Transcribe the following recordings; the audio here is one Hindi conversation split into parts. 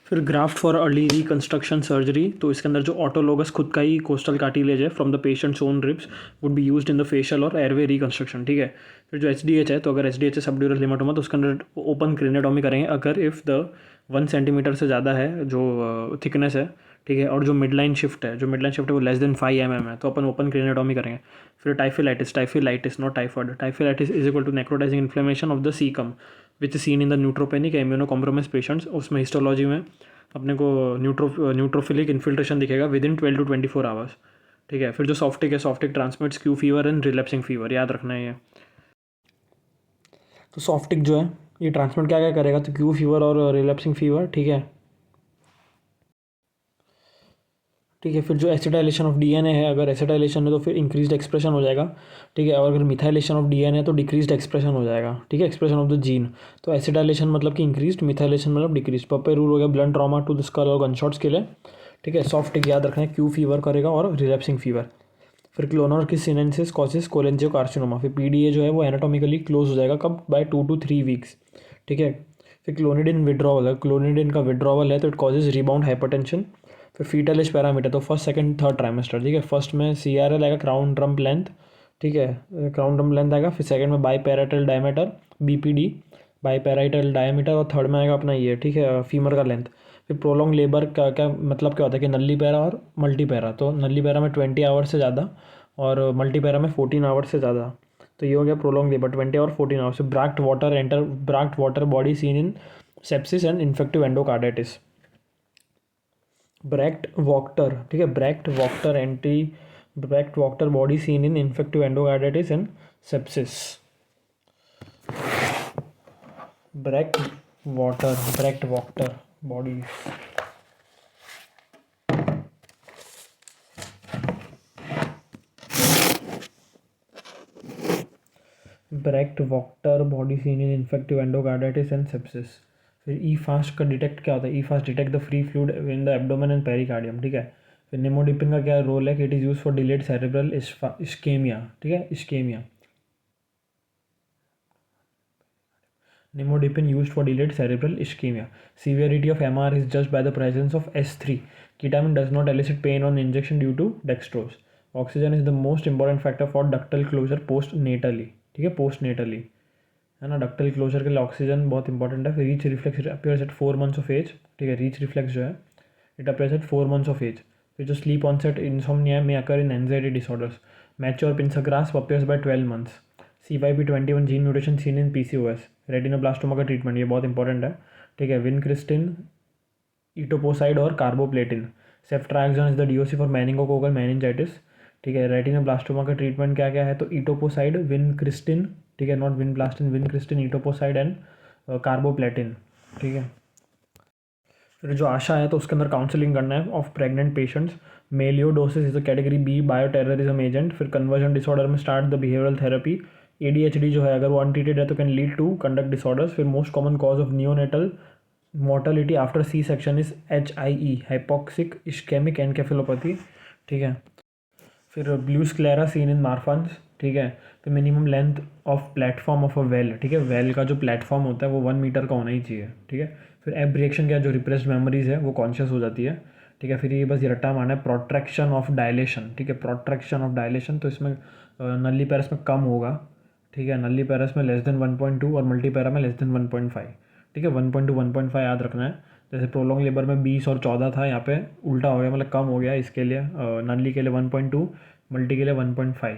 फिर graft for early reconstruction surgery, तो इसके अंदर जो ऑटोलोगस खुद का ही कोस्टल कार्टिलेज है from the patients own ribs would be used in the facial और एयरवे रिकंस्ट्रक्शन, ठीक है। फिर जो एच है, तो अगर एच है सबड्यूरल हेमाटोमा, तो उसके अंदर ओपन क्रेनेटोमी करेंगे अगर इफ़ द 1 सेंटीमीटर से ज़्यादा है जो थिकनेस है, ठीक है, और जो मिडलाइन शिफ्ट है, वो लेस देन 5 mm है, तो अपन ओपन क्रेनेटोमी करेंगे। फिर typhlitis not typhoid, typhlitis is equal to necrotising inflammation of the caecum which seen in the neutropenic immuno compromise patients. उसमें हिस्टोलॉजी में अपने को न्यूट्रोफिलिक इन्फिल्ट्रेशन दिखेगा विद इन 12 to 24 आवर्स, ठीक है। फिर जो सॉफ्टिक transmits Q fever and relapsing fever, याद रखना है ये। तो सॉफ्टिक जो है ये ट्रांसमिट क्या क्या करेगा, तो क्यू फीवर और रिलैप्सिंग फीवर, ठीक है। ठीक है, फिर जो एसिटाइलेशन ऑफ डीएनए है, अगर एसिटाइलेशन है तो फिर इंक्रीज्ड एक्सप्रेशन हो जाएगा, ठीक है। और अगर मिथाइलेशन ऑफ डीएनए है तो डिक्रीज्ड एक्सप्रेशन हो जाएगा, ठीक है, एक्सप्रेशन ऑफ द जीन। तो एसिटाइलेशन मतलब कि इंक्रीज्ड, मिथाइलेशन मतलब डिक्रीज। पप्पे रूल हो गया blunt trauma to the skull और गनशॉट्स के लिए, ठीक है। सॉफ्ट टिक याद रखना है, क्यू फीवर करेगा और रिलैप्सिंग फीवर। फिर क्लोनर की सिनेंसिस कॉसेस कोलेंजियोकार्सिनोमा। फिर पीडीए जो है वो एनाटॉमिकली क्लोज हो जाएगा कब, बाय 2 to 3 वीक्स, ठीक है। फिर क्लोनिडिन विड्रॉवल है, क्लोनिडिन का विड्रॉवल है तो इट कॉजेज रिबाउंड हाइपरटेंशन। फिर फीटल एज पैरामीटर, तो फर्स्ट सेकंड थर्ड ट्राइमेस्टर, ठीक है। फर्स्ट में CRL आएगा, क्राउन ड्रम लेंथ, ठीक है, क्राउन ड्रम लेंथ आएगा। फिर सेकंड में बाईपैराइटल डायमीटर, BPD बाईपैराइटल डायमीटर, और थर्ड में आएगा अपना ये, ठीक है, फीमर का लेंथ। फिर प्रोलॉन्ग लेबर का क्या मतलब क्या होता है कि नल्ली पैरा और मल्टी पैरा, तो नल्ली पैरा में 20 आवर्स से ज़्यादा और मल्टी पैरा में 14 आवर्स से ज़्यादा। तो ये हो गया प्रोलॉन्ग लेबर, 20 और 14 hours. Bracht Wachter body seen in sepsis and infective endocarditis. Bracht Wachter, ठीक है, Bracht Wachter body seen in infective endocarditis and sepsis. Bracht Wachter body, Bracht Wachter body seen in infective endocarditis and sepsis. फिर ई फास्ट का डिटेक्ट क्या होता है, E fast detect the free fluid in the abdomen and pericardium, ठीक है। फिर निमोडिपिन का क्या रोल है कि it is use for delayed cerebral ischaemia, ठीक है, ischaemia. Nimodipine used for delayed cerebral ischemia. Severity of MR is judged by the presence of S3. Ketamine does not elicit pain on injection due to dextrose. Oxygen is the most important factor for ductal closure postnatally. ठीक है, postnatally है ना, डक्टल क्लोजर के लिए ऑक्सीजन बहुत इंपॉर्टेंट है। फिर reach reflex appears at 4 months of age, ठीक है, रीच रिफ्लेक्स जो है it appears at 4 months of age. फिर जो स्लीप ऑनसेट इंसोम्निया में occur in anxiety disorders. Mature pincer grasp appears by 12 months। CYP21 gene mutation seen in PCOS। Retinoblastoma का ट्रीटमेंट ये बहुत इंपॉर्टेंट है, ठीक है, विनक्रिस्टिन, इटोपोसाइड और carboplatin. Ceftriaxone is the DOC for meningococcal meningitis, ठीक है। रेटिनोब्लास्टोमा का ट्रीटमेंट क्या क्या है, तो इटोपोसाइड, विनक्रिस्टिन, ठीक है, not vinblastine, vincristine, etoposide and carboplatin, ठीक है। फिर जो आशा है तो उसके अंदर काउंसलिंग करना है of pregnant patients. Melioidosis is the category B bio terrorism agent. फिर कन्वर्जन डिसऑर्डर में start the behavioural therapy. ADHD जो है अगर वो अनट्रीटेड है तो can lead to conduct disorders. फिर most common cause of neonatal mortality after C section is HIE, hypoxic ischaemic encephalopathy, ठीक है। फिर blue sclera seen in Marfan's, ठीक है। फिर minimum length of platform of a well, ठीक है, वेल का जो प्लेटफॉर्म होता है वो 1 मीटर का होना ही चाहिए, ठीक है। फिर एब रिएक्शन क्या, जो रिप्रेस्ड मेमोरीज है वो कॉन्शियस हो जाती है, ठीक है। फिर ये बस ये रट्टा मारना है, प्रोट्रैक्शन ऑफ डायलेशन, ठीक है, प्रोट्रैक्शन ऑफ डायलेशन, तो इसमें नल्ली पैरस में कम होगा, ठीक है, नल्ली पैरस में लेस देन 1.2 और मल्टी पैरा में लेस देन 1.5, ठीक है। 1.2 1.5 याद रखना है। जैसे प्रोलॉन्ग लेबर में 20 और 14 था, यहाँ पे उल्टा हो गया, मतलब कम हो गया इसके लिए, नल्ली के लिए 1.2, मल्टी के लिए 1.5,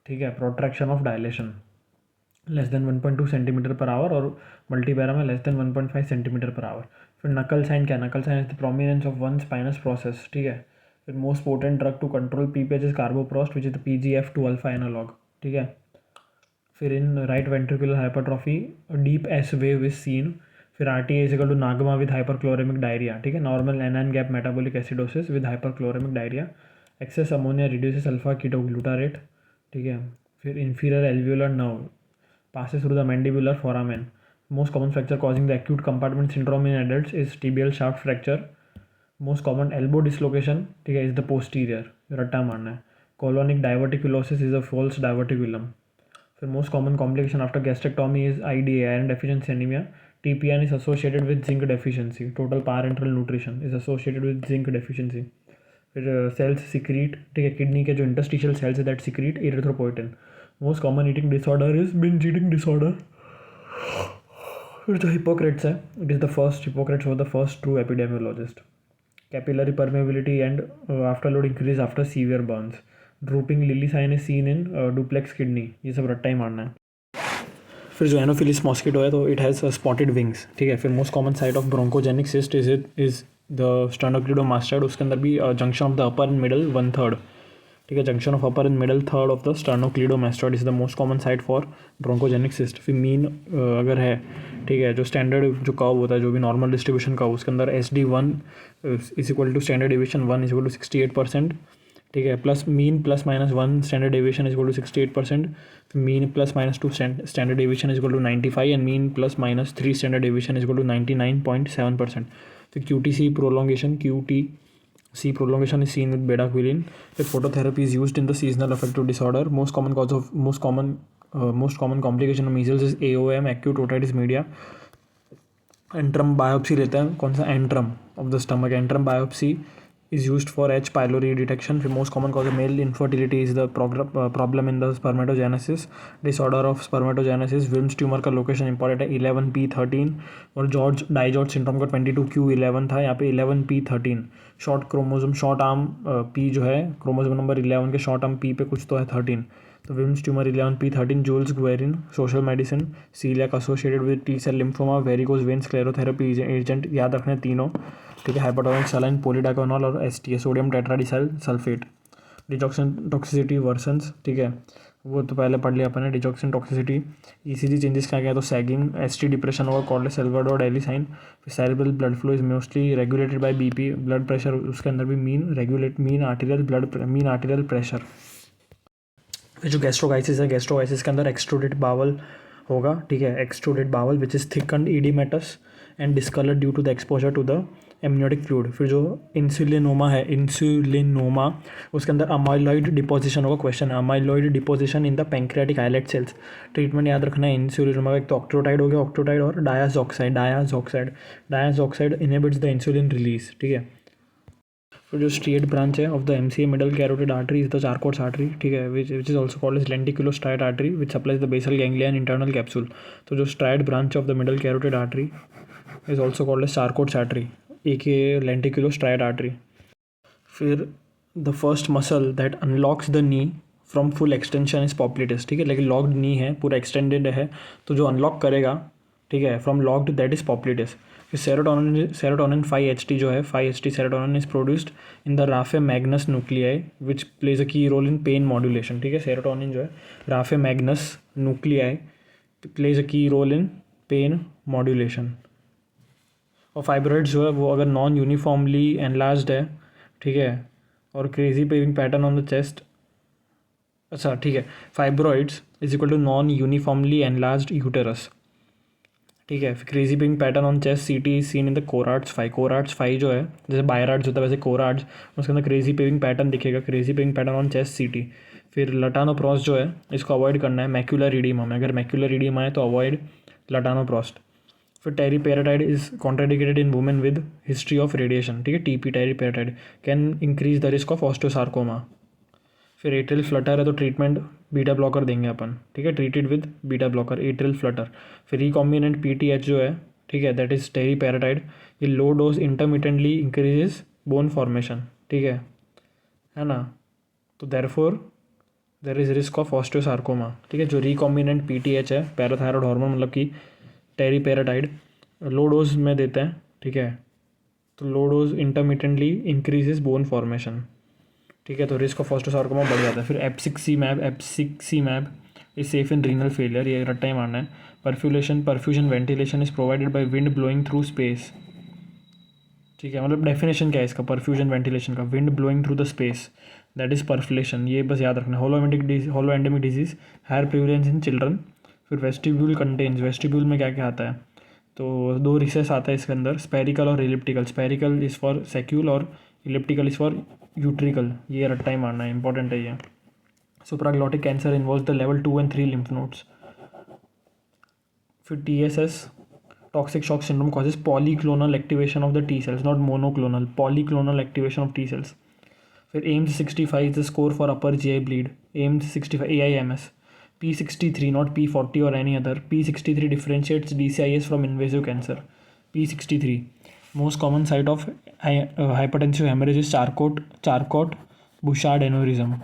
ठीक है। Protraction of dilatation less than 1.2 centimetre per hour और मल्टी पैरा में less than 1.5 centimetre per hour. फिर नकल साइन क्या, knuckle sign is the prominence of one spinous process, ठीक है। फिर most potent drug to control PPH is carboprost which is the PGF2 alpha analogue, ठीक है। फिर in right ventricular hypertrophy deep S wave is seen. फिर RTA is equal to Nagma with hyperchloraemic diarrhoea, ठीक है, normal anion gap metabolic acidosis with hyperchloraemic diarrhoea. Excess ammonia reduces alpha ketoglutarate, ठीक है। फिर inferior alveolar nerve passes through the mandibular foramen. Most common fracture causing the acute compartment syndrome in adults is tibial shaft fracture. Most common elbow dislocation, ठीक है, is the posterior, रट्टा मारना है। colonic diverticulosis is a false diverticulum. फिर most common complication after gastrectomy is IDA, iron deficiency anaemia, TPN is associated with zinc deficiency. Total parenteral nutrition is associated with zinc deficiency. फिर सेल्स सिक्रीट, ठीक है, किडनी के जो इंटरस्टिशियल सेल्स है that secrete erythropoietin. Most common eating disorder is binge eating disorder. फिर जो हिपोक्रेट्स है, it is the first, Hippocrates was the first true epidemiologist. Capillary permeability and afterload increase after severe burns. Drooping lily sign is seen in duplex kidney. ये सब रट्टा ही मारना है. फिर जो एनोफिलिस मॉस्किटो है तो इट हैज़ स्पॉटेड विंग्स, ठीक है. फिर most common site of bronchogenic cyst is the sternocleidomastoid. उसके अंदर भी junction of the upper and middle 1/3, ठीक है. Junction of upper and middle third of the sternocleidomastoid is the most common site for bronchogenic cyst. फिर मीन अगर है, ठीक है, जो स्टैंडर्ड जो कर्व होता है, जो भी नॉर्मल डिस्ट्रीब्यूशन कर्व, उसके अंदर SD1 is equal to standard deviation 1 is equal to 68%, ठीक है. Plus mean plus minus 1 standard deviation is equal to 68%. Mean plus minus 2 standard deviation is equal to 95 and mean plus minus 3 standard deviation is equal to 99.7%. फिर QTC prolongation is seen with bedaquiline. If phototherapy is used in the seasonal affective disorder, most common complication of measles is AOM, acute otitis media. Antrum biopsy रहता है, कौन सा, antrum of the stomach. Antrum biopsy is used for H. pylori detection. The most common cause of male infertility is the problem in the spermatogenesis. Disorder of spermatogenesis. Wilms tumor का location important है 11p13 और Dye-George syndrome का 22q11 था. यहाँ पे 11p13. Short chromosome, short arm P जो है क्रोमोसोम नंबर 11 के शॉर्ट आर्म P पे कुछ तो है 13. तो Wilms tumour 11p13. Jules Guerin social medicine. Coeliac associated with T cell lymphoma. Varicose vein sclerotherapy agent याद रखने तीनों, ठीक है. हाइपोटोनिक सलाइन, पॉलीडाइकोनॉल और STA sodium tetradecyl sulphate. Digoxin toxicity versions, ठीक है, वो तो पहले पढ़ लिया अपन ने. Digoxin toxicity. ECG चेंजेस क्या क्या, तो सैगिंग, ST डिप्रेशन और cordless Salvador Dali sign. Cerebral blood flow is mostly regulated by BP. Blood pressure उसके अंदर भी मीन आर्टीरियल प्रेशर. फिर जो गैस्ट्रोगाइसिस है, गैस्ट्रोगाइसिस के अंदर एक्सट्रूडेड बावल होगा, ठीक है. Extruded bowel which is thickened oedematous and discoloured due to the exposure to the amniotic fluid. फिर जो इंसुलिनोमा है, इंसुलिनोमा, उसके अंदर अमाइलॉइड डिपोजिशन होगा. क्वेश्चन है amyloid deposition in the pancreatic islet cells. Treatment याद रखना है इंसुलिनोमा का. एक तो ऑक्ट्रोटाइड हो गया, ऑक्ट्रोटाइड और diazoxide inhibits the insulin release, ठीक है. फिर जो स्ट्रेट ब्रांच है of the MCA middle carotid artery is the Charcot's artery, ठीक है, which is also called as lenticulostriate artery which supplies the basal ganglia and internal capsule. तो जो striate branch of the middle carotid artery is also called as Charcot's artery, aka lenticulostriate artery. फिर the first muscle that unlocks the knee from full extension is पॉप्लिटिस, ठीक है. लेकिन लॉक्ड नी है, पूरा एक्सटेंडेड है, तो जो अनलॉक करेगा, ठीक है, फ्रॉम लॉक्ड दैट इज पॉप्लिटिस. फिर सेरोटोनिन 5-HT जो है 5-HT serotonin is produced in the Rafe Magnus nuclei which plays a की रोल इन पेन मॉड्यूलेशन, ठीक है. सेरोटोनिन जो है Rafe Magnus nuclei plays a की रोल इन पेन मॉड्यूलेशन. और फाइब्रॉइड्स जो है वो अगर नॉन यूनिफॉर्मली एनलार्ज्ड है, ठीक है, और crazy paving pattern on the chest, अच्छा ठीक है, fibroids is equal to non uniformly enlarged uterus, ठीक है. Crazy paving pattern on chest CT is seen in the CORADS 5 जो है, जैसे बायरार्ड्स होता है वैसे कोरार्ड्स, उसके अंदर क्रेजी पेविंग पैटर्न दिखेगा, crazy paving pattern on chest CT. फिर लटानोप्रॉस्ट जो है इसको अवॉइड करना है मैक्यूलर ईडिमा में. अगर मैक्यूलर ईडिमा है तो अवॉइड लटानोप्रॉस्ट. फिर teriparatide is contraindicated in women with history of radiation, ठीक है. TP teriparatide can increase the risk of osteosarcoma. फिर एट्रियल फ्लटर है तो ट्रीटमेंट बीटा ब्लॉकर देंगे अपन, ठीक है, treated with beta blocker atrial flutter. फिर रिकॉम्बिनेंट PTH जो है, ठीक है, दैट इज टेरीपेराटाइड. ये low dose intermittently increases bone formation, ठीक है ना. तो therefore there is risk of osteosarcoma, ठीक है. जो रिकॉम्बिनेंट PTH है, पैराथायरॉयड हार्मोन मतलब कि टेरीपेराटाइड, लो डोज में देते हैं, ठीक है. तो लो dose intermittently increases bone formation, ठीक है. तो रिस्क ऑफ ऑस्टियोसार्कोमा बढ़ जाता है. फिर abciximab is safe in renal failure, ये रट्टा ही मारना है. Perfusion ventilation is provided by wind blowing through space, ठीक है. मतलब डेफिनेशन क्या है इसका परफ्यूजन वेंटिलेशन का, wind blowing through the space, that is परफ्यूलेशन. ये बस याद रखना. Holo endemic disease higher prevalence in children. फिर वेस्टिब्यूल कंटेन्स, वेस्टिब्यूल में क्या क्या आता है, तो 2 रिसेस आता है इसके अंदर, स्पेरिकल और इलिप्टिकल. स्पेरिकल इज़ फॉर सेक्यूल और इलिप्टिकल इज़ फॉर यूट्रिकल. ये रट्टा ही मारना है, इंपॉर्टेंट है ये. Supraglottic cancer involve the level 2 and 3 lymph nodes. फिर TSS toxic shock syndrome causes polyclonal activation of the T cells, not monoclonal, polyclonal activation of T cells. फिर AIMS 65 is the score for upper GI bleed. AIMS 65 AIMS. P63 not P40 or any other. P63 differentiates DCIS from invasive cancer. P63 most common site of hypertensive hemorrhage is Charcot Bouchard aneurysm.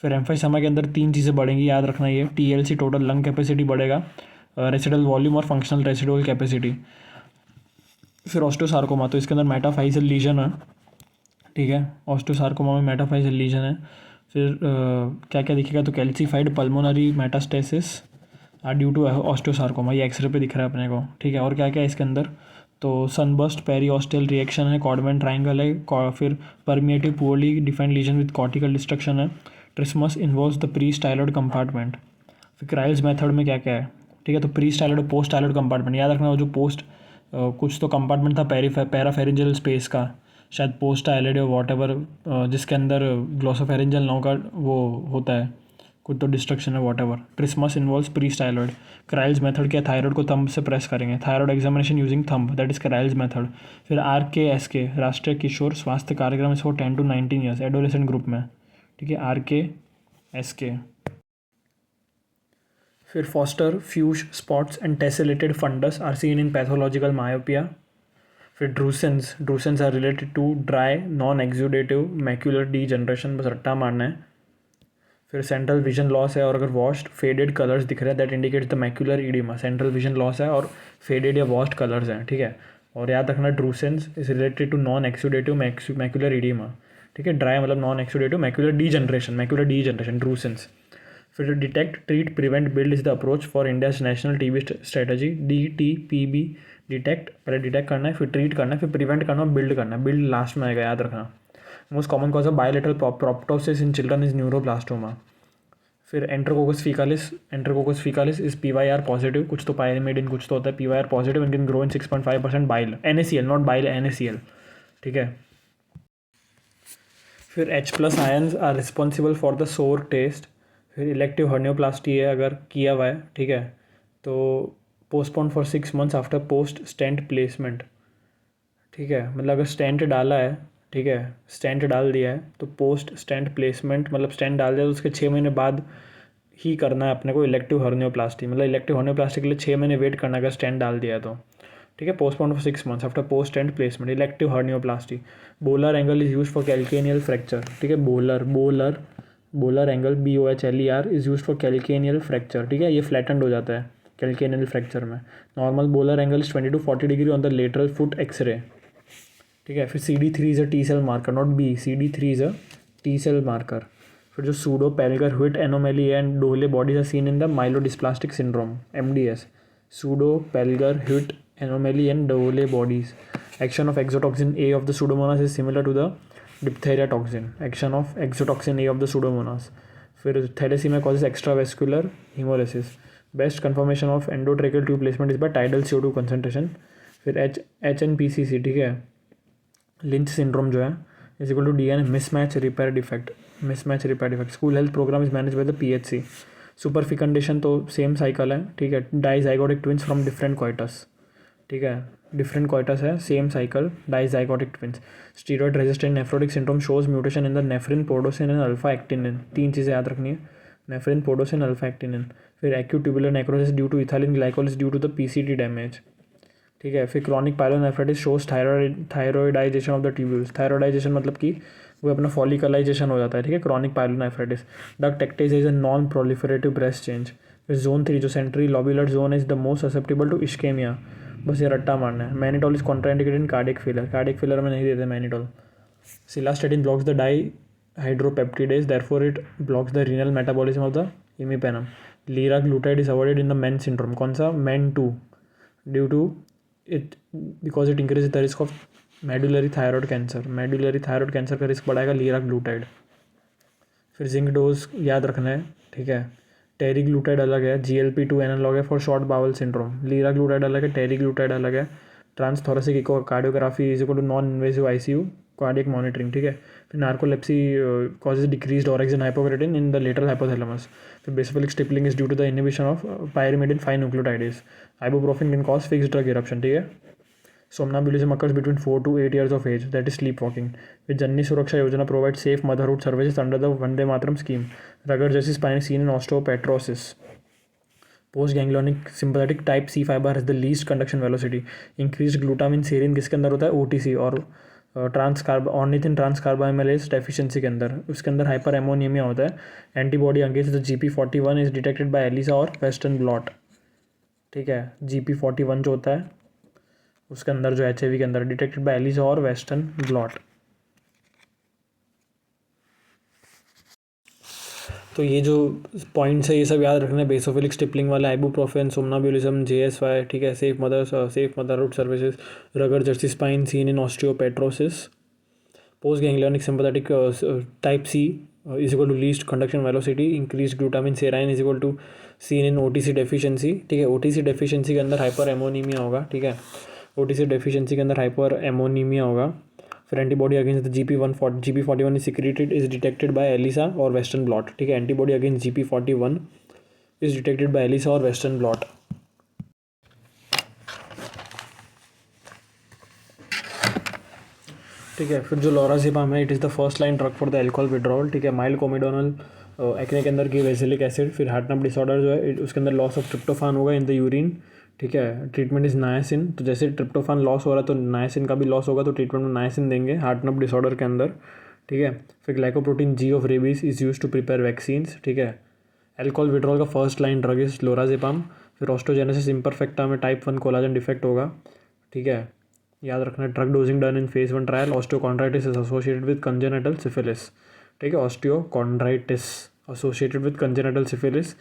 फिर एम्फाइसमा के अंदर 3 चीज़ें बढ़ेंगी, याद रखना ये TLC टोटल लंग कैपेसिटी बढ़ेगा, रेसिडुअल वॉल्यूम और फंक्शनल रेसिडुअल कैपेसिटी. फिर ऑस्टियोसार्कोमा, तो इसके अंदर मेटाफाइजल लीजन है, ठीक है, ऑस्टियोसार्कोमा में मेटाफाइजल लीजन है. फिर क्या क्या दिखेगा, तो calcified pulmonary metastasis due to osteosarcoma, ये एक्सरे पे दिख रहा है अपने को, ठीक है. और क्या क्या है इसके अंदर, तो सनबर्स्ट पेरीऑस्टियल रिएक्शन है, कॉडमैन ट्राइंगल है, फिर permeative poorly defined lesion with cortical destruction है. Trismus involves the pre styloid compartment. फिर क्राइल्स मेथड में क्या क्या है, ठीक है, तो प्री स्टाइलॉइड और पोस्ट स्टाइलॉइड कंपार्टमेंट याद रखना. वो जो पोस्ट कुछ तो कंपार्टमेंट था पैराफेरेंजियल स्पेस का, शायद पोस्ट स्टाइलॉइड या वॉट एवर, जिसके अंदर ग्लोसोफेरेंजियल नाउ का वो होता है, कुछ तो डिस्ट्रक्शन है whatever. Trismus involves pre styloid. Crile's method क्या, थायराइड को थंब से प्रेस करेंगे, thyroid examination using thumb, that is Crile's method. फिर RKSK राष्ट्रीय किशोर स्वास्थ्य कार्यक्रम इसको 10 to 19 ईयर्स एडोलेसेंट ग्रुप में, ठीक है, RKSK. फिर Forster Fuchs spots and tessellated fundus are seen in pathological myopia. फिर drusens are related to dry non exudative macular degeneration, बस रट्टा मारना है. फिर सेंट्रल विजन लॉस है और अगर वॉश्ड फेडेड कलर्स दिख रहे हैं that indicates the macular oedema. Central vision loss है और फेडेड या वॉश्ड कलर्स हैं, ठीक है. और याद रखना drusens is related to non exudative macular oedema, ठीक है. ड्राई मतलब non exudative, macular degeneration drusens. फिर detect treat prevent build is the approach for India's national TB strategy, DTPB. Detect पहले डिटेक्ट करना है, फिर ट्रीट करना है, फिर प्रिवेंट करना है, बिल्ड करना है. बिल्ड लास्ट में आएगा, याद रखना. Most common cause of bilateral proptosis in children is neuroblastoma. फिर Enterococcus faecalis is PYR positive, कुछ तो पायरिमिडिन कुछ तो होता है, PYR positive and can grow in 6.5% bile, NaCl not bile, NaCl, ठीक है. फिर H+ ions are responsible for the sour taste. फिर इलेक्टिव हर्नियोप्लास्टी है अगर किया हुआ है, ठीक है, तो postpone for 6 months after post stent placement, ठीक है. मतलब अगर स्टेंट डाला है, ठीक है, स्टेंट डाल दिया है तो पोस्ट स्टेंट प्लेसमेंट मतलब स्टेंट डाल दिया तो उसके 6 महीने बाद ही करना है अपने को इलेक्टिव हर्नियोप्लास्टी. मतलब इलेक्टिव हर्नियोप्लास्टी के लिए 6 महीने वेट करना अगर स्टेंट डाल दिया है तो, ठीक है. Postpone for 6 months after post stent placement, elective hernioplasty. Bohler angle is use for calcaneal fracture, ठीक है. Bohler angle BOHLER is use for calcaneal fracture, ठीक है. ये फ्लैटेंड हो जाता है कैल्केनियल फ्रैक्चर में. Normal Bohler angle is 20 to 40 degree on the lateral foot X-ray, ठीक है. फिर CD3 is a T cell marker, not B, CD3 is a T cell marker. फिर जो pseudo Pelger Huet anomaly and Dohle bodies are seen in the myelodysplastic syndrome, MDS. Pseudo Pelger Huet anomaly and Dohle bodies. Action of exotoxin A of the Pseudomonas is similar to the diphtheria toxin. Action of exotoxin A of the Pseudomonas. फिर thalassaemia causes extravascular hemolysis. Best confirmation of endotracheal tube placement is by tidal CO2 concentration. फिर HNPCC, ठीक है, लिंच सिंड्रोम जो है is equal to DNA mismatch repair defect. School health programme is manage by the PHC. Superfecundation तो सेम साइकिल है, ठीक है. Dizygotic twins from different coitus, ठीक है, डिफरेंट क्वाइटस है, same cycle, dizygotic twins. Steroid resistant nephrotic syndrome shows mutation in the nephrin, podocin and alpha actinin. 3 चीज़ें याद रखनी है, नेफ्रिन, पोडोसिन, अल्फा एक्टिनिन. फिर acute tubular necrosis due to ethylene glycol due to the PCT damage, ठीक है. फिर chronic pyelonephritis shows thyroidization of the tubules. Thyroidization मतलब कि वो अपना फॉलिकलाइजेशन हो जाता है, ठीक है. Chronic pyelonephritis. Duct ectasis is a non proliferative breast change. फिर जोन 3 जो centrilobular zone is the most susceptible to ischaemia, बस ये रट्टा मारना है. Mannitol is contraindicated in cardiac failure में नहीं देते mannitol. Cilastatin blocks the dihydropeptidase, therefore it blocks the renal metabolism of the imipenem. Liraglutide is avoided in the MEN syndrome, कौन सा, MEN2, due to it because it increase the risk of medullary thyroid cancer का रिस्क बढ़ाएगा लीराग्लूटाइड. फिर जिंक डोज याद रखना है, ठीक है. टेरीग्लूटाइड अलग है, GLP-2 एनालॉग है for short bowel syndrome. Liraglutide अलग है, टेरीग्लूटाइड अलग है. Transthoracic echocardiography is equal to non invasive ICU cardiac monitoring, ठीक है। फिर narcolepsy causes decreased orexin hypocretin in the lateral hypothalamus. फिर basophilic stippling is due to the inhibition of pyrimidine 5 nucleotidase. Ibuprofen can cause fixed drug eruption, ठीक है। Somnambulism occurs between 4 to 8 years of age, that is sleepwalking. With Janani Suraksha Yojana provides safe motherhood services under the Vande Mataram scheme. Rugged Jesse spine seen in osteopetrosis. Postganglionic sympathetic type C fiber has the least conduction velocity. Increased glutamine serine किसके अंदर होता है? OTC और ऑर्निथिन ट्रांसकार्बाइमेलेज डेफिशिएंसी के अंदर, उसके अंदर हाइपर एमोनियमिया होता है। Antibody against the GP41 is detected by ELISA और वेस्टर्न ब्लॉट, ठीक है। GP41 जो होता है उसके अंदर जो HIV के अंदर डिटेक्टेड बाय एलिसा और वेस्टर्न ब्लॉट। तो ये जो पॉइंट्स है ये सब याद रखना है, बेसोफिलिक स्टिपलिंग वाला, आइबुप्रोफेन, सोमनाब्यूलिज्म, JSY, ठीक है। Safe motherhood services, rugger jersey spine seen in osteopetrosis, post ganglionic sympathetic type C is equal to least conduction velocity, increase glutamine serine is equal to seen in OTC deficiency, ठीक है। OTC डेफिशिएंसी के अंदर हाइपर एमोनीमिया होगा, ठीक है। OTC डेफिशिएंसी के अंदर हाइपर एमोनीमिया होगा। फिर antibody against the GP41 is secreted is detected by ELISA और वेस्टर्न ब्लॉट, ठीक है। Antibody against GP41 is detected by ELISA और वेस्टर्न ब्लॉट। ठीक है। फिर जो लोराज़ेपाम है, it is the first line drug for the alcohol withdrawal, ठीक है। माइल्ड कोमिडोनल एक्ने के अंदर की वेसिलिक एसिड। फिर हार्टनप डिसऑर्डर जो है उसके अंदर लॉस ऑफ ट्रिप्टोफान होगा इन द यूरिन, ठीक है। ट्रीटमेंट इज नायासिन, तो जैसे ट्रिप्टोफान लॉस हो रहा है तो नायासिन का भी लॉस होगा, तो ट्रीटमेंट में नायासिन देंगे हार्टनप डिसऑर्डर के अंदर, ठीक है। फिर glycoprotein G of rabies is use to prepare vaccines, ठीक है। अल्कोहल विड्रॉल का first line drug is lorazepam. फिर ऑस्टोजेनेसिस इम्परफेक्टा में टाइप 1 कोलाजन डिफेक्ट होगा, ठीक है। याद रखना है drug dosing done in phase 1 trial. Osteochondritis is associated with congenital syphilis, ठीक है। Osteochondritis associated with congenital syphilis,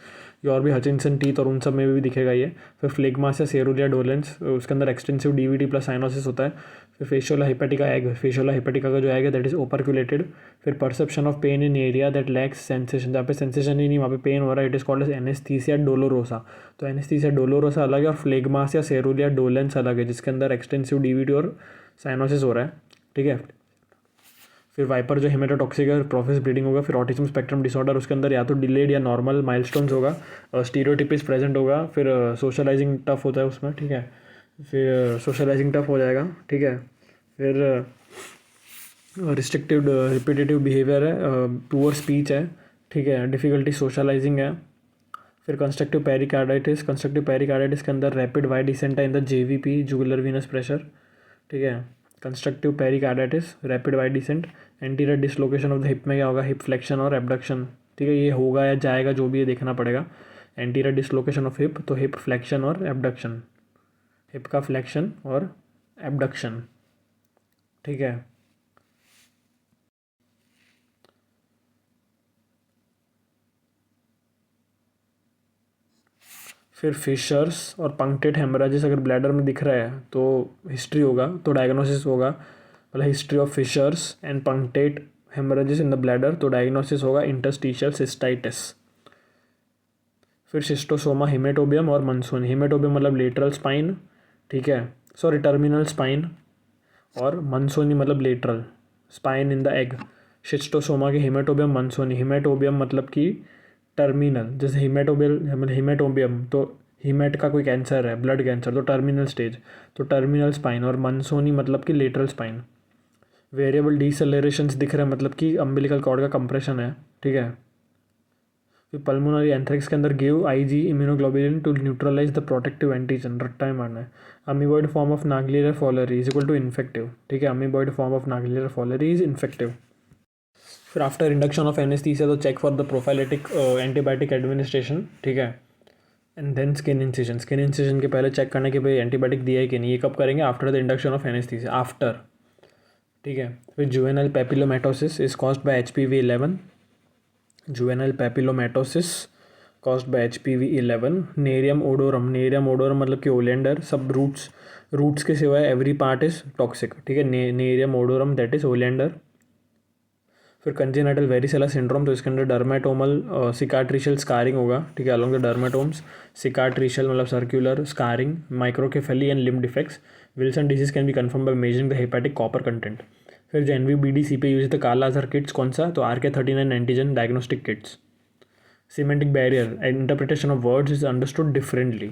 ये और भी हचिनसन टीथ और उन सब में भी दिखेगा ये। फिर फ्लेगमास या सेरुलिया डोलेंस, उसके अंदर एक्सटेंसिव DVT प्लस साइनोसिस होता है। फिर फेशियोला हिपेटिका एग, फेशियोला हिपेटिका का जो एग है दैट इज ओपरक्यूलेटेड। फिर perception of pain in area that lakhs sensation, जहाँ पे सेंसेशन ही नहीं वहाँ पे पेन हो रहा है, it is called as anaesthesia dolorosa. तो एनेस्थीसिया डोलोरोसा अलग है और फ्लेगमास या सेरुलिया डोलेंस अलग है, जिसके अंदर एक्सटेंसिव DVT और साइनोसिस हो रहा है, ठीक है। फिर वाइपर जो हेमेटोटॉक्सिक है, प्रोफेस ब्लीडिंग होगा। फिर ऑटिज्म स्पेक्ट्रम डिसऑर्डर, उसके अंदर या तो डिलेड या नॉर्मल माइलस्टोन्स होगा, स्टीरियोटिपिस प्रेजेंट होगा। फिर सोशलाइजिंग टफ होता है उसमें, ठीक है। फिर सोशलाइजिंग टफ हो जाएगा, ठीक है। फिर रिस्ट्रिक्टिव रिपीटेटिव बिहेवियर है, पुअर स्पीच है, ठीक है। डिफिकल्टी सोशलाइजिंग है। फिर कंस्ट्रक्टिव पेरिकार्डाइटिस के अंदर रैपिड वाई डिसेंट है in the JVP, jugular venous pressure, ठीक है। Constrictive pericarditis, rapid Y descent. Anterior dislocation of the hip में क्या होगा? हिप फ्लेक्शन और एबडक्शन, ठीक है। ये होगा या जाएगा जो भी ये देखना पड़ेगा। एंटीरियर डिसलोकेशन ऑफ हिप, तो हिप फ्लेक्शन और एबडक्शन, हिप का फ्लेक्शन और एबडक्शन, ठीक है। फिर फिशर्स और पंक्टेड हेमराजिस अगर ब्लैडर में दिख रहा है तो हिस्ट्री होगा, तो डायग्नोसिस होगा। मतलब history of fissures and punctate haemorrhages in the bladder, तो डायग्नोसिस होगा इंटरस्टिशियल सिस्टाइटिस। फिर शिस्टोसोमा, हिमेटोबियम और मंसूनी। हिमेटोबियम मतलब लेटरल स्पाइन, ठीक है, सॉरी टर्मिनल स्पाइन, और मंसूनी मतलब lateral spine in the egg. Schistosoma के हिमेटोबियम, मंसूनी। हिमेटोबियम मतलब कि टर्मिनल, जैसे हिमेटोबियम तो हिमेट का कोई कैंसर है, ब्लड कैंसर, तो टर्मिनल स्टेज, तो टर्मिनल स्पाइन। और मंसूनी मतलब कि लेटरल स्पाइन। वेरिएबल डिसेलरेशंस दिख रहे हैं मतलब कि अम्बिलिकल कॉर्ड का कंप्रेशन है, ठीक है। फिर पल्मोनरी एंथ्रेक्स के अंदर give IG immunoglobulin to neutralize the protective antigen, रट्टा में मारना है। Amoeboid form of Naegleria fowleri is equal to infective, ठीक है। Amoeboid form of Naegleria fowleri is infective. फिर आफ्टर इंडक्शन ऑफ एनेस्थीसिया तो check for the prophylactic antibiotic administration, ठीक है। And then skin incision, skin incision के पहले चेक करना कि भाई एंटीबायोटिक दिया है कि नहीं। ये कब करेंगे? After the induction of anaesthesia, after, ठीक है। फिर juvenile papillomatosis is caused by HPV11, juvenile papillomatosis caused by HPV11। Nerium odorum, Nerium odorum मतलब कि ओलेंडर, सब रूट्स के सिवाय एवरी पार्ट इज टॉक्सिक, ठीक है। Nerium odorum that is oleander. फिर कंजेनाइटल वेरिसेला सिंड्रोम, तो इसके अंदर डर्मेटोमल सिकाट्रिशियल स्कारिंग होगा, ठीक है, अलॉन्ग द डर्मेटोम्स। सिकाट्रिशियल मतलब circular scarring, microcephaly and limb defects. Wilson disease can be confirm by measuring the hepatic copper content. फिर जो NVBD पे यूज थे काला अजहर किट्स कौन सा, तो RK39 antigen diagnostic kits. Semantic barrier, interpretation of words is understood differently.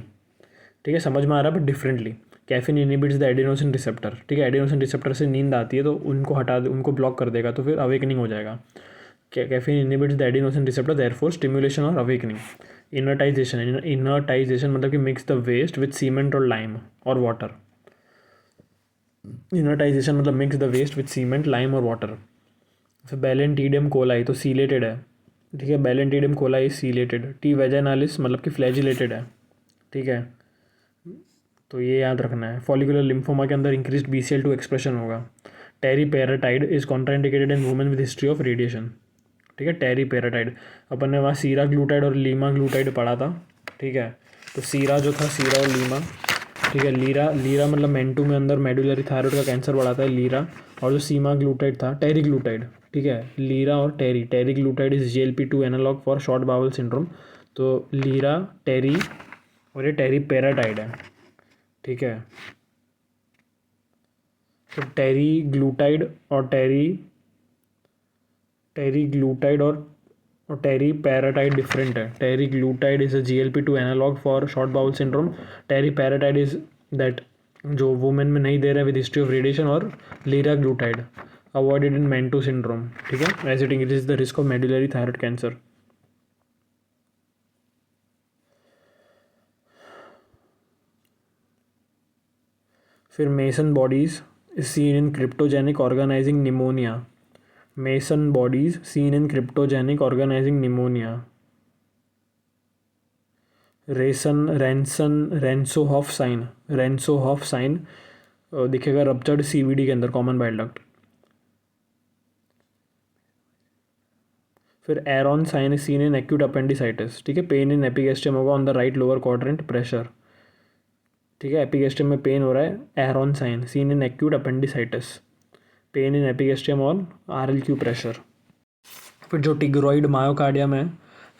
ठीक है, समझ में आ रहा है but differently. Caffeine inhibits the adenosine receptor. ठीक है, एडिनोसिन रिसेप्टर से नींद आती है तो उनको हटा दे, उनको ब्लॉक कर देगा तो फिर अवेकनिंग हो जाएगा. Caffeine inhibits the adenosine receptor, therefore stimulation और अवेकनिंग. इनर्टाइजेशन मतलब कि mix the waste with cement और लाइम और वाटर. इनर्टाइजेशन मतलब mix the waste with cement, lime और वाटर. फिर बैलेंटीडियम कोलाई तो सीलेटेड है. ठीक है, Balantidium coli ciliated. T vaginalis मतलब कि फ्लैजिलेटेड है. ठीक है, तो ये याद रखना है. फॉलिकुलर लिम्फोमा के अंदर इंक्रीज्ड BCL2 एक्सप्रेशन होगा. Teriparatide is contraindicated in women with history of radiation. ठीक है, टेरीपेराटाइड. अपन ने वहाँ सीरा ग्लूटाइड और लीमा ग्लूटाइड पढ़ा था. ठीक है, तो सीरा जो था, सीरा और लीमा. ठीक है, लीरा मतलब मेंटू में अंदर मेडुलरी थायराइड का कैंसर बढ़ाता है लीरा. और जो सीमा ग्लूटाइड था टेरी ग्लूटाइड. ठीक है, लीरा और teduglutide is GLP-2 analogue for short bowel syndrome. तो लीरा, टेरी और ये टेरीपेराटाइड है. ठीक है, तो टेरी ग्लूटाइड और टेरी पैराटाइड डिफरेंट है. Teduglutide is a GLP-2 analogue for short bowel syndrome. Teriparatide is that जो वुमेन में नहीं दे रहे विद हिस्ट्री ऑफ रेडिएशन. और liraglutide avoided in MEN two syndrome. ठीक है, as it increases the risk of medullary thyroid cancer. फिर Masson bodies seen in cryptogenic organizing pneumonia. Mason bodies seen in cryptogenic organizing pneumonia. Ransohoff sign दिखेगा रप्चर्ड CVD के अंदर, कॉमन बाइल डक्ट. फिर Aaron sign is seen in acute appendicitis. ठीक है, पेन इन एपिगेस्ट्रियम होगा on the right lower quadrant, pressure. ठीक है, एपिगेस्ट्रियम में पेन हो रहा है, Aaron sign seen in acute appendicitis. Pain in epigastrium और RLQ प्रेशर. फिर जो टिग्रॉइड मायोकार्डियम है,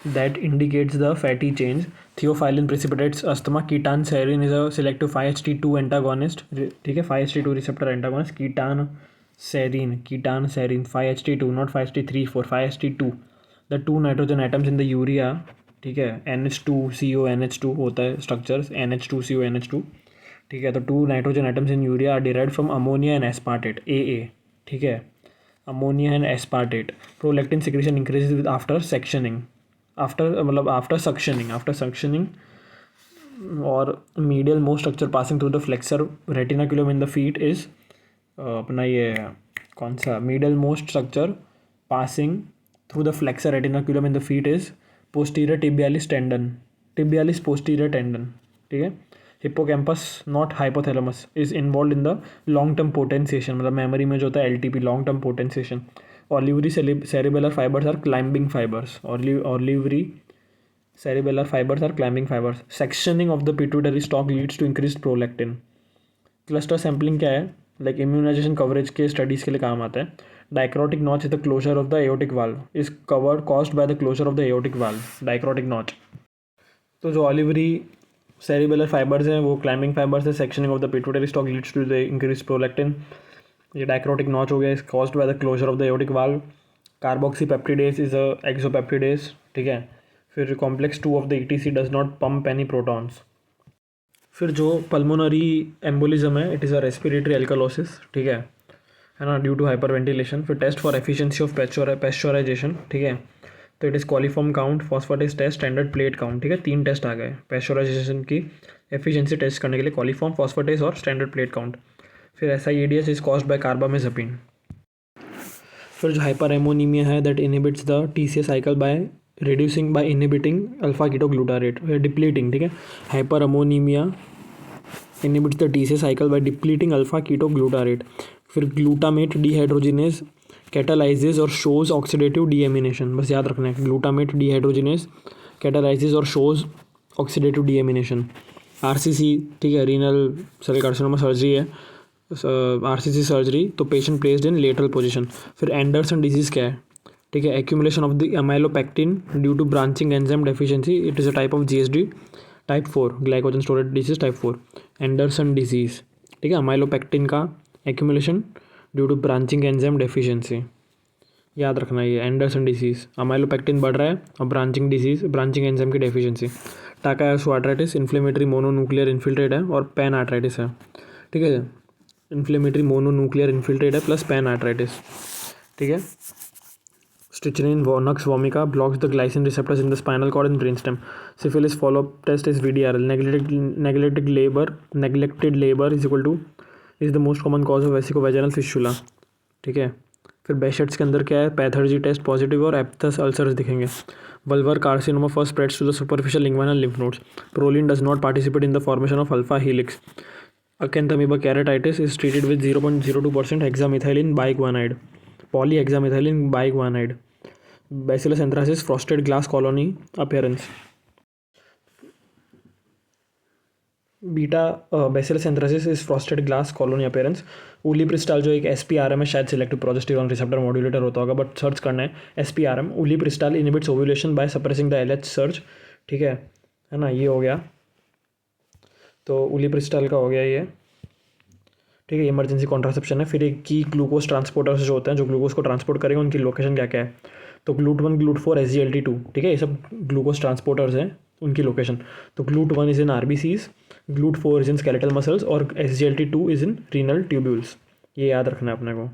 that indicates the fatty change. Theophylline precipitates asthma. Ketanserin is a selective 5HT2 antagonist. ठीक है, 5HT2 receptor antagonist. Ketanserin 5HT2, not 5HT3, 5HT2. The 2 nitrogen atoms in the urea. ठीक है, NH2CO होता है स्ट्रक्चर्स, NH2CO. ठीक है, तो 2 nitrogen atoms in urea are derived from ammonia and aspartate, AA. ठीक है, ammonia and aspartate. Prolactin secretion increases with after suctioning. After suctioning. और medial most structure passing through the flexor retinaculum in the feet is अपना ये कौन सा, medial most structure passing through the flexor retinaculum in the feet is posterior tibialis posterior tendon. ठीक है, hippocampus not hypothalamus is involve in the long term potentiation. मतलब मेमोरी में जो होता है LTP, long term potentiation. Olivary cerebellar fibres are climbing fibres. Olivary cerebellar fibres are climbing fibres. Sectioning of the pituitary stalk leads to increase prolactin. Cluster sampling क्या है, लाइक इम्यूनाइजेशन कवरेज के स्टडीज़ के लिए काम आता है. Dicrotic notch is the closure of the aortic valve, is covered caused by the closure of the aortic valve. Dicrotic notch. तो जो ऑलिवरी सेरिबेलर फाइबर्स हैं वो क्लाइंबिंग फाइबर्स है. Sectioning of the pituitary stalk leads to the increase prolactin. ये डाइक्रोटिक नॉच हो गया, is caused by the closure of the aortic valve. Carboxypeptidase is a exopeptidase. ठीक है, फिर complex 2 of the ETC does not pump any protons. फिर जो पल्मोनरी एम्बोलिज्म है, it is a respiratory alkalosis. ठीक है ना, ड्यू टू हाइपर वेंटिलेशन. फिर test for efficiency of pasteurization. ठीक है, तो it is coliform count, phosphatase test, standard plate count. ठीक है, 3 टेस्ट आ गए पेस्चराइजेशन की एफिशिएंसी टेस्ट करने के लिए, कॉलीफॉर्म, फॉस्फेटेज और स्टैंडर्ड प्लेट काउंट. फिर SIADS is caused by carbamazepine. फिर जो हाइपर एमोनीमिया है, that inhibits the TCA cycle by inhibiting alpha ketoglutarate, depleting. ठीक है, hyperammonaemia inhibits the TCA cycle by depleting alpha ketoglutarate. फिर ग्लूटामेट डिहाइड्रोजिनेज कैटालाइजेज और शोज ऑक्सीडेटिव डीएमिनेशन. बस याद रखना है, ग्लूटामेट डिहाइड्रोजिनेज कैटालाइजेज और शोज ऑक्सीडेटिव डीएमिनेशन. RCC. ठीक है, रीनल सेल कार्सिनोमा सर्जरी है, RCC सर्जरी, तो patient placed in lateral position. फिर एंडरसन डिजीज़ क्या है, ठीक है, accumulation of the amylopectin due to branching enzyme deficiency. It is a type of GSD type 4, glycogen storage disease type 4, Andersen disease. ठीक है, अमाइलोपेक्टिन का accumulation due to branching enzyme deficiency. याद रखना ये एंडरसन डिसीज, अमाइलोपेक्टिन बढ़ रहा है और ब्रांचिंग एंजाइम की deficiency. टाकायासु arthritis inflammatory mononuclear infiltrate है और पैन आर्थराइटिस है, ठीक है। इन्फ्लेमेटरी मोनोन्यूक्लियर इन्फिल्ट्रेट है प्लस पैन आर्थराइटिस, ठीक है। Strychnine nux vomica blocks the glycine receptors in the spinal cord and brainstem. Syphilis follow-up test is VDRL. Neglected labor is the most common cause of vesicovaginal fistula, ठीक है। फिर बेशेट्स के अंदर क्या है, पैथर्जी टेस्ट पॉजिटिव और एप्थस अल्सर्स दिखेंगे। Vulvar carcinoma first spreads to the superficial linguinal lymph nodes. Proline does not participate in the formation of alpha helix. Acanthamoeba keratitis is treated with 0.02% hexamethylene biguanide. Polyhexamethylene biguanide. Bacillus anthracis frosted glass colony appearance. Bacillus anthracis is frosted glass colony appearance. उलीप्रिस्टाल जो एक SPRM है, शायद सिलेक्टिव प्रोजेस्टेरॉन रिसेप्टर मॉड्यूलेटर होता होगा, बट सर्च करना है SPRM। Ulipristal inhibits ovulation by suppressing the LH surge, ठीक है ना। ये हो गया, तो उलीप्रिस्टाल का हो गया ये, ठीक है। इमरजेंसी कॉन्ट्रासेप्शन है। फिर एक की ग्लूकोज ट्रांसपोर्टर्स जो होते हैं, जो ग्लूकोज को ट्रांसपोर्ट करेंगे, उनकी लोकेशन क्या क्या है, तो GLUT1 GLUT4 SGLT2, ठीक है। ये सब ग्लूकोज ट्रांसपोर्टर्स हैं, उनकी लोकेशन। तो GLUT1 is in RBCs, GLUT4 is in skeletal muscles और SGLT2 is in renal tubules. ये याद रखना है अपने को।